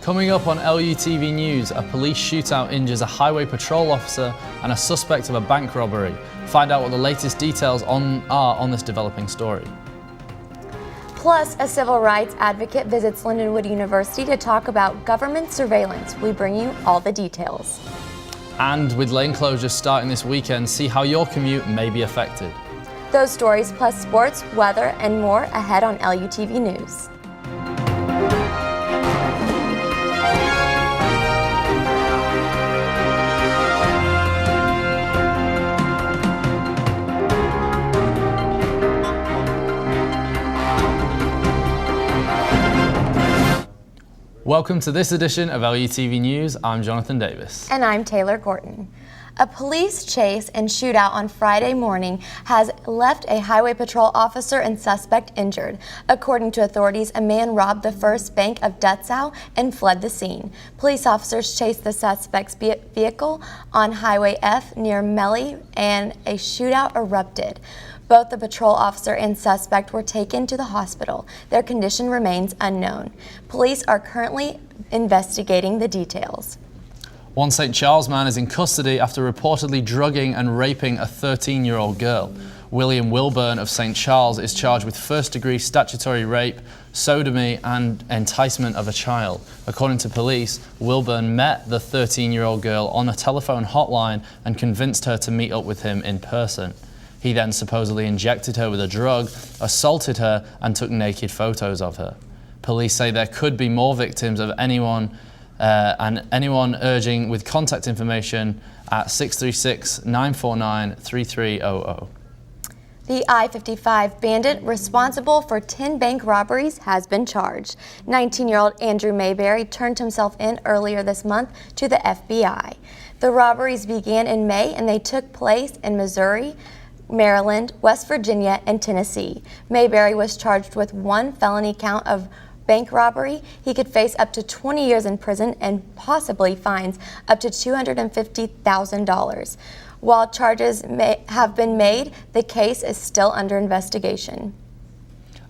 Coming up on LUTV News, a police shootout injures a highway patrol officer and a suspect of a bank robbery. Find out what the latest details are on this developing story. Plus, a civil rights advocate visits Lindenwood University to talk about government surveillance. We bring you all the details. And with lane closures starting this weekend, see how your commute may be affected. Those stories plus sports, weather, and more ahead on LUTV News. Welcome to this edition of LUTV News. I'm Jonathan Davis. And I'm Taylor Gorton. A police chase and shootout on Friday morning has left a highway patrol officer and suspect injured. According to authorities, a man robbed the First Bank of Dessau and fled the scene. Police officers chased the suspect's vehicle on Highway F near Melly and a shootout erupted. Both the patrol officer and suspect were taken to the hospital. Their condition remains unknown. Police are currently investigating the details. One St. Charles man is in custody after reportedly drugging and raping a 13-year-old girl. William Wilburn of St. Charles is charged with first-degree statutory rape, sodomy and enticement of a child. According to police, Wilburn met the 13-year-old girl on a telephone hotline and convinced her to meet up with him in person. He then supposedly injected her with a drug, assaulted her and took naked photos of her. Police say there could be more victims of anyone urging with contact information at 636-949-3300. The I-55 bandit responsible for 10 bank robberies has been charged. 19-year-old Andrew Mayberry turned himself in earlier this month to the FBI. The robberies began in May and they took place in Missouri, Maryland, West Virginia, and Tennessee. Mayberry was charged with one felony count of bank robbery. He could face up to 20 years in prison and possibly fines up to $250,000. While charges have been made, the case is still under investigation.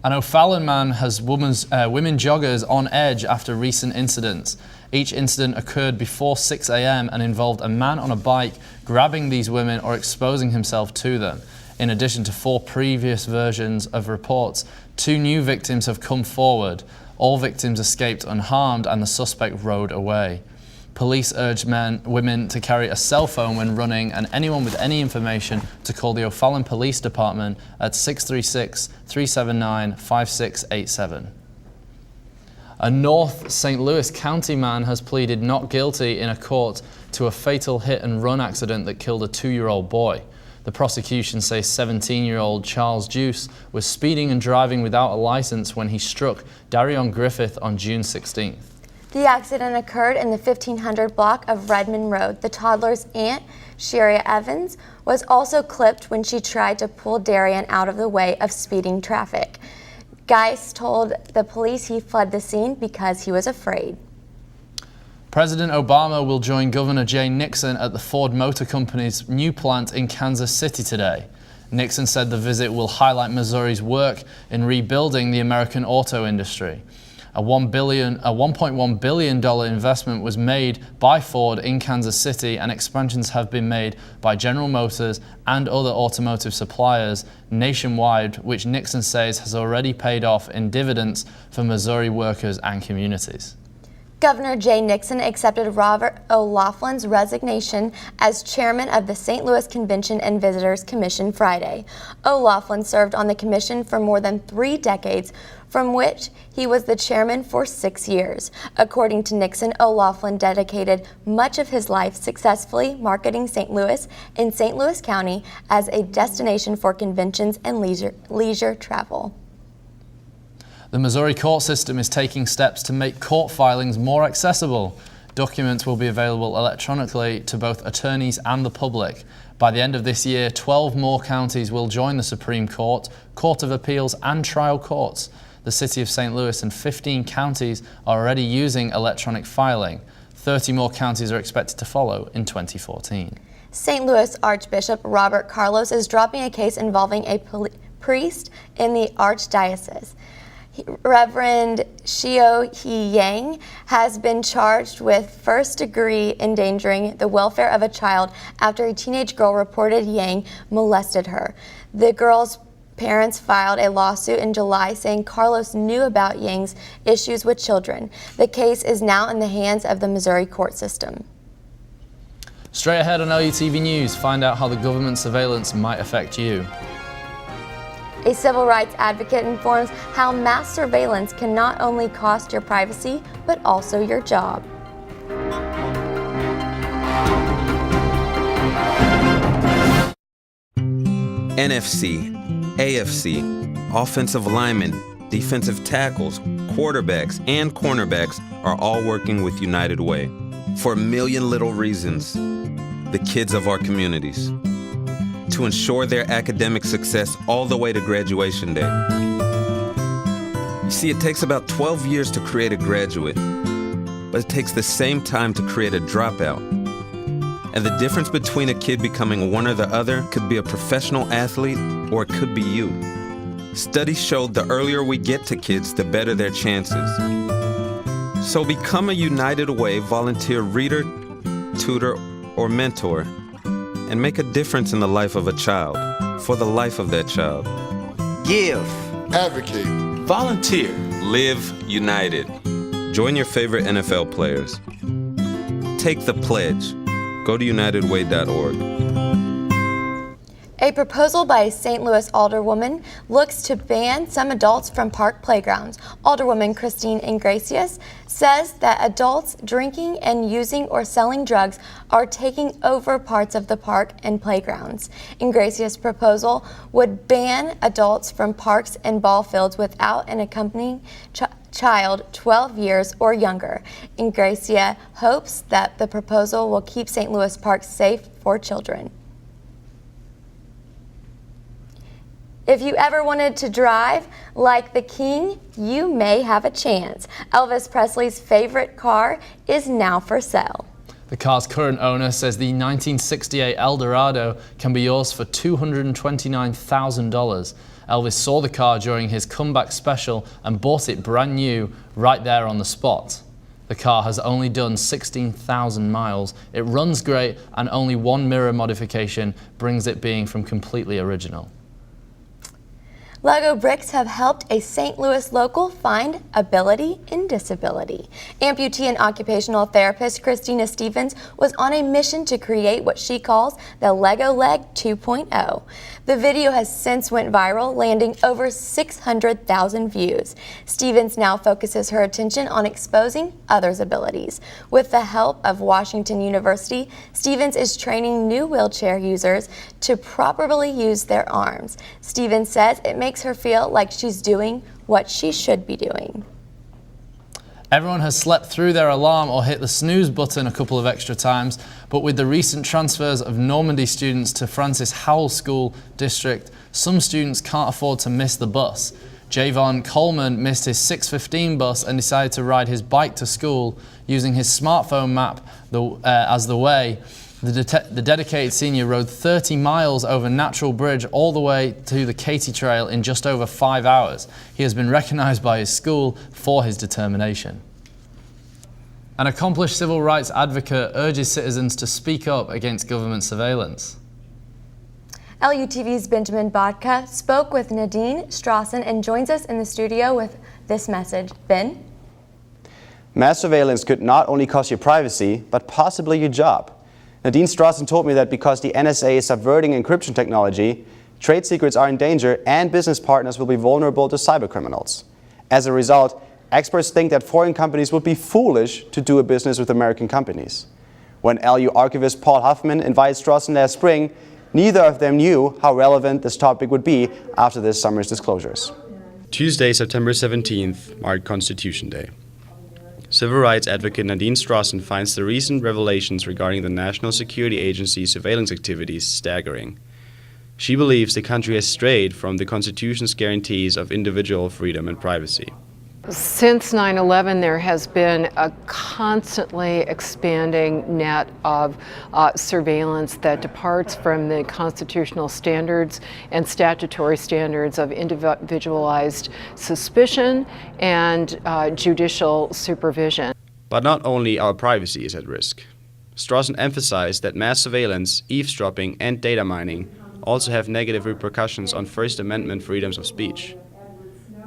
An O'Fallon man has women joggers on edge after recent incidents. Each incident occurred before 6 a.m. and involved a man on a bike grabbing these women or exposing himself to them. In addition to 4 previous versions of reports, 2 new victims have come forward. All victims escaped unharmed and the suspect rode away. Police urged women to carry a cell phone when running and anyone with any information to call the O'Fallon Police Department at 636-379-5687. A North St. Louis County man has pleaded not guilty in a court to a fatal hit-and-run accident that killed a 2-year-old boy. The prosecution says 17-year-old Charles Juice was speeding and driving without a license when he struck Darion Griffith on June 16th. The accident occurred in the 1500 block of Redmond Road. The toddler's aunt, Sheria Evans, was also clipped when she tried to pull Darion out of the way of speeding traffic. Geis told the police he fled the scene because he was afraid. President Obama will join Governor Jay Nixon at the Ford Motor Company's new plant in Kansas City today. Nixon said the visit will highlight Missouri's work in rebuilding the American auto industry. A $1.1 billion investment was made by Ford in Kansas City, and expansions have been made by General Motors and other automotive suppliers nationwide, which Nixon says has already paid off in dividends for Missouri workers and communities. Governor Jay Nixon accepted Robert O'Loughlin's resignation as chairman of the St. Louis Convention and Visitors Commission Friday. O'Loughlin served on the commission for more than 3 decades, from which he was the chairman for 6 years. According to Nixon, O'Loughlin dedicated much of his life successfully marketing St. Louis and St. Louis County as a destination for conventions and leisure travel. The Missouri court system is taking steps to make court filings more accessible. Documents will be available electronically to both attorneys and the public. By the end of this year, 12 more counties will join the Supreme Court, Court of Appeals and trial courts. The city of St. Louis and 15 counties are already using electronic filing. 30 more counties are expected to follow in 2014. St. Louis Archbishop Robert Carlos is dropping a case involving a priest in the archdiocese. Reverend Xiao He Yang has been charged with first-degree endangering the welfare of a child after a teenage girl reported Yang molested her. The girl's parents filed a lawsuit in July saying Carlos knew about Yang's issues with children. The case is now in the hands of the Missouri court system. Straight ahead on LUTV News, find out how the government surveillance might affect you. A civil rights advocate informs how mass surveillance can not only cost your privacy, but also your job. NFC, AFC, offensive linemen, defensive tackles, quarterbacks, and cornerbacks are all working with United Way for a million little reasons. The kids of our communities, to ensure their academic success all the way to graduation day. You see, it takes about 12 years to create a graduate, but it takes the same time to create a dropout. And the difference between a kid becoming one or the other could be a professional athlete, or it could be you. Studies showed the earlier we get to kids, the better their chances. So become a United Way volunteer reader, tutor, or mentor, and make a difference in the life of a child, for the life of that child. Give. Advocate. Volunteer. Live united. Join your favorite NFL players. Take the pledge. Go to unitedway.org. A proposal by a St. Louis alderwoman looks to ban some adults from park playgrounds. Alderwoman Christine Ingracias says that adults drinking and using or selling drugs are taking over parts of the park and playgrounds. Ingracias' proposal would ban adults from parks and ball fields without an accompanying child 12 years or younger. Ingracia hopes that the proposal will keep St. Louis parks safe for children. If you ever wanted to drive like the king, you may have a chance. Elvis Presley's favorite car is now for sale. The car's current owner says the 1968 Eldorado can be yours for $229,000. Elvis saw the car during his comeback special and bought it brand new right there on the spot. The car has only done 16,000 miles. It runs great, and only one mirror modification brings it being from completely original. Lego bricks have helped a St. Louis local find ability in disability. Amputee and occupational therapist Christina Stevens was on a mission to create what she calls the Lego Leg 2.0. The video has since went viral, landing over 600,000 views. Stevens now focuses her attention on exposing others' abilities. With the help of Washington University, Stevens is training new wheelchair users to properly use their arms. Stevens says it makes her feel like she's doing what she should be doing. Everyone has slept through their alarm or hit the snooze button a couple of extra times, but with the recent transfers of Normandy students to Francis Howell School District, some students can't afford to miss the bus. Javon Coleman missed his 6:15 bus and decided to ride his bike to school using his smartphone map as the way. The dedicated senior rode 30 miles over Natural Bridge all the way to the Katy Trail in just over 5 hours. He has been recognized by his school for his determination. An accomplished civil rights advocate urges citizens to speak up against government surveillance. LUTV's Benjamin Bodka spoke with Nadine Strawson and joins us in the studio with this message. Ben? Mass surveillance could not only cost your privacy, but possibly your job. Nadine Strawson told me that because the NSA is subverting encryption technology, trade secrets are in danger and business partners will be vulnerable to cybercriminals. As a result, experts think that foreign companies would be foolish to do a business with American companies. When LU archivist Paul Huffman invited Strawson last spring, neither of them knew how relevant this topic would be after this summer's disclosures. Tuesday, September 17th, marked Constitution Day. Civil rights advocate Nadine Strawson finds the recent revelations regarding the National Security Agency's surveillance activities staggering. She believes the country has strayed from the Constitution's guarantees of individual freedom and privacy. Since 9/11, there has been a constantly expanding net of surveillance that departs from the constitutional standards and statutory standards of individualized suspicion and judicial supervision. But not only our privacy is at risk. Strawson emphasized that mass surveillance, eavesdropping, and data mining also have negative repercussions on First Amendment freedoms of speech.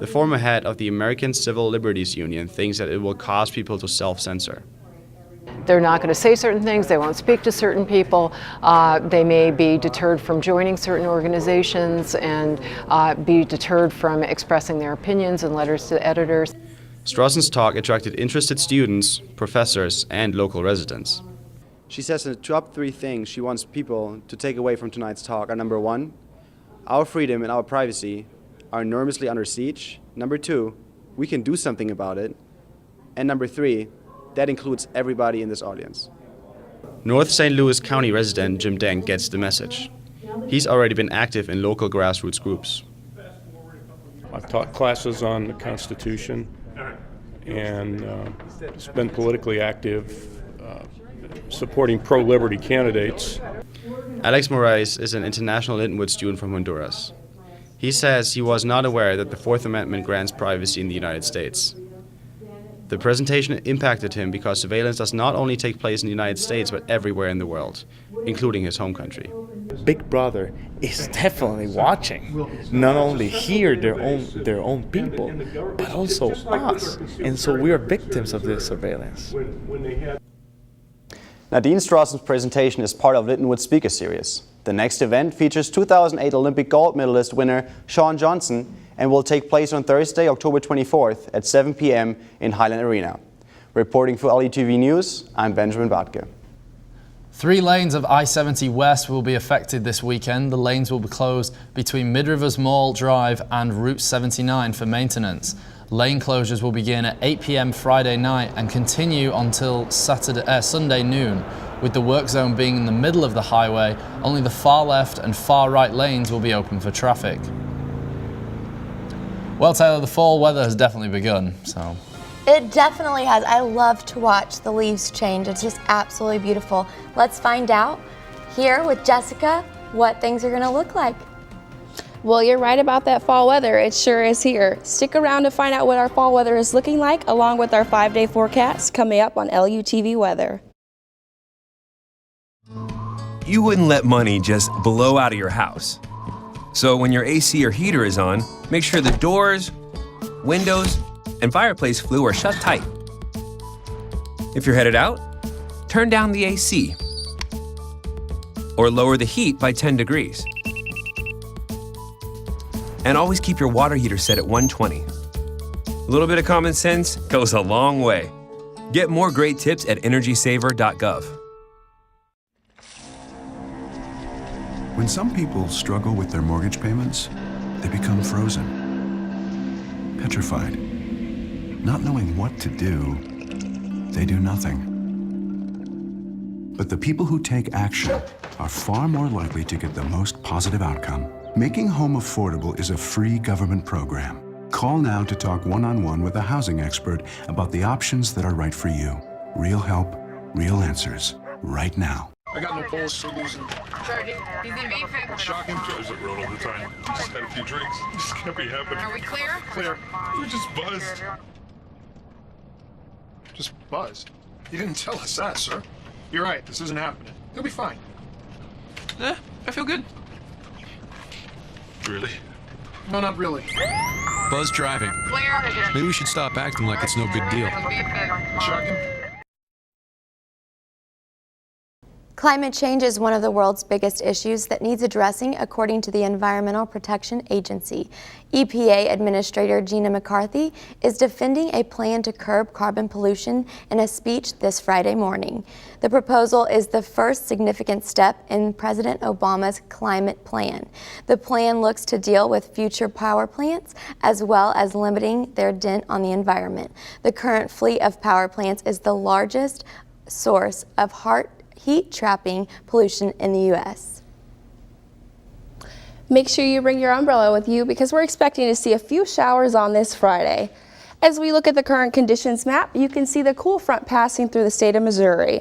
The former head of the American Civil Liberties Union thinks that it will cause people to self-censor. They're not going to say certain things, they won't speak to certain people, they may be deterred from joining certain organizations and be deterred from expressing their opinions in letters to editors. Strawson's talk attracted interested students, professors, and local residents. She says the top 3 things she wants people to take away from tonight's talk are: number 1, our freedom and our privacy are enormously under siege. Number 2, we can do something about it. And number 3, that includes everybody in this audience. North St. Louis County resident Jim Denk gets the message. He's already been active in local grassroots groups. I've taught classes on the Constitution and been politically active, supporting pro-liberty candidates. Alex Moraes is an international Lindenwood student from Honduras. He says he was not aware that the Fourth Amendment grants privacy in the United States. The presentation impacted him because surveillance does not only take place in the United States, but everywhere in the world, including his home country. Big Brother is definitely watching, not only here their own people, but also us. And so we are victims of this surveillance. Nadine Strawson's presentation is part of Lindenwood's speaker series. The next event features 2008 Olympic gold medalist winner Shawn Johnson and will take place on Thursday, October 24th at 7 p.m. in Highland Arena. Reporting for LUTV News, I'm Benjamin Batke. 3 lanes of I-70 West will be affected this weekend. The lanes will be closed between Mid-Rivers Mall Drive and Route 79 for maintenance. Lane closures will begin at 8 p.m. Friday night and continue until Sunday noon. With the work zone being in the middle of the highway, only the far left and far right lanes will be open for traffic. Well, Taylor, the fall weather has definitely begun, so. It definitely has. I love to watch the leaves change. It's just absolutely beautiful. Let's find out here with Jessica what things are going to look like. Well, you're right about that fall weather. It sure is here. Stick around to find out what our fall weather is looking like, along with our 5-day forecast coming up on LUTV Weather. You wouldn't let money just blow out of your house. So when your AC or heater is on, make sure the doors, windows, and fireplace flue are shut tight. If you're headed out, turn down the AC or lower the heat by 10 degrees. And always keep your water heater set at 120. A little bit of common sense goes a long way. Get more great tips at energysaver.gov. When some people struggle with their mortgage payments, they become frozen, petrified. Not knowing what to do, they do nothing. But the people who take action are far more likely to get the most positive outcome. Making home affordable is a free government program. Call now to talk one-on-one with a housing expert about the options that are right for you. Real help, real answers, right now. I got no pulse, so losing. Charging. He's in vape. Shocking. Is it real all the time? Just had a few drinks. This can't be happening. Are we clear? Clear. We just buzzed. Just buzzed. You didn't tell us that, sir. You're right. This isn't happening. He'll be fine. I feel good. Really? No, not really. Buzz driving. Clear. Maybe we should stop acting like it's no big deal. Shocking. Climate change is one of the world's biggest issues that needs addressing, according to the Environmental Protection Agency. EPA Administrator Gina McCarthy is defending a plan to curb carbon pollution in a speech this Friday morning. The proposal is the first significant step in President Obama's climate plan. The plan looks to deal with future power plants as well as limiting their dent on the environment. The current fleet of power plants is the largest source of heat trapping pollution in the U.S. Make sure you bring your umbrella with you because we're expecting to see a few showers on this Friday. As we look at the current conditions map, you can see the cool front passing through the state of Missouri.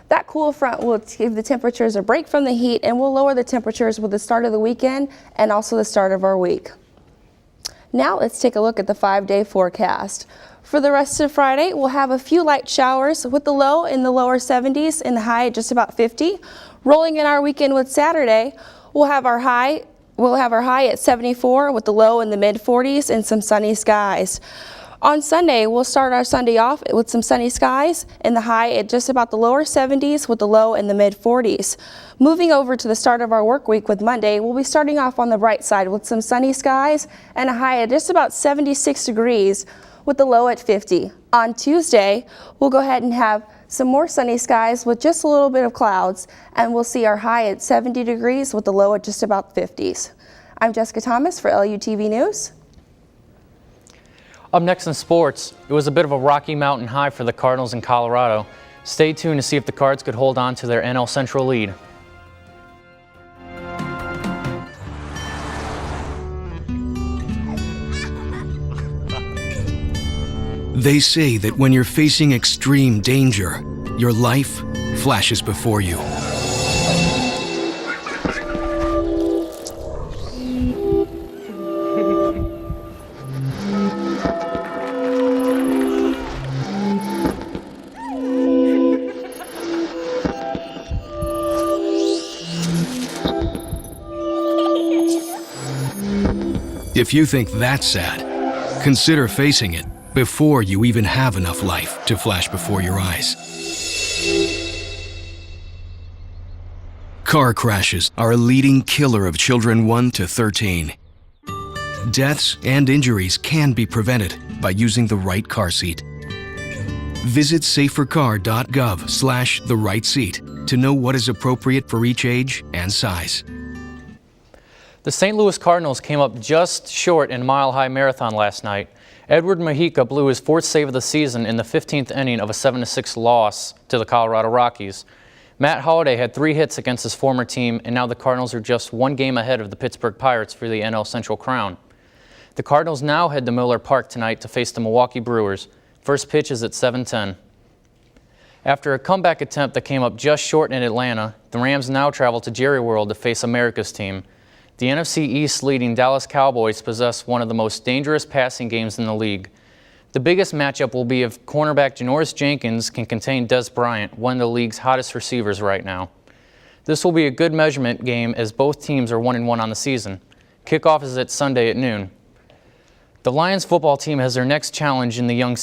That cool front will give the temperatures a break from the heat and will lower the temperatures with the start of the weekend and also the start of our week. Now let's take a look at the 5-day forecast. For the rest of Friday, we'll have a few light showers with the low in the lower 70s and the high at just about 50. Rolling in our weekend with Saturday, we'll have our high at 74 with the low in the mid 40s and some sunny skies. On Sunday, we'll start our Sunday off with some sunny skies and the high at just about the lower 70s with the low in the mid 40s. Moving over to the start of our work week with Monday, we'll be starting off on the bright side with some sunny skies and a high at just about 76 degrees with the low at 50. On Tuesday, we'll go ahead and have some more sunny skies with just a little bit of clouds, and we'll see our high at 70 degrees with the low at just about 50s. I'm Jessica Thomas for LUTV News. Up next in sports, it was a bit of a Rocky Mountain high for the Cardinals in Colorado. Stay tuned to see if the Cards could hold on to their NL Central lead. They say that when you're facing extreme danger, your life flashes before you. If you think that's sad, consider facing it before you even have enough life to flash before your eyes. Car crashes are a leading killer of children 1 to 13. Deaths and injuries can be prevented by using the right car seat. Visit safercar.gov/the-right-seat to know what is appropriate for each age and size. The St. Louis Cardinals came up just short in Mile High Marathon last night. Edward Mujica blew his 4th save of the season in the 15th inning of a 7-6 loss to the Colorado Rockies. Matt Holliday had 3 hits against his former team, and now the Cardinals are just 1 game ahead of the Pittsburgh Pirates for the NL Central crown. The Cardinals now head to Miller Park tonight to face the Milwaukee Brewers. First pitch is at 7:10. After a comeback attempt that came up just short in Atlanta, the Rams now travel to Jerry World to face America's team. The NFC East leading Dallas Cowboys possess one of the most dangerous passing games in the league. The biggest matchup will be if cornerback Janoris Jenkins can contain Des Bryant, one of the league's hottest receivers right now. This will be a good measurement game as both teams are 1-1 on the season. Kickoff is at Sunday at noon. The Lions football team has their next challenge in the young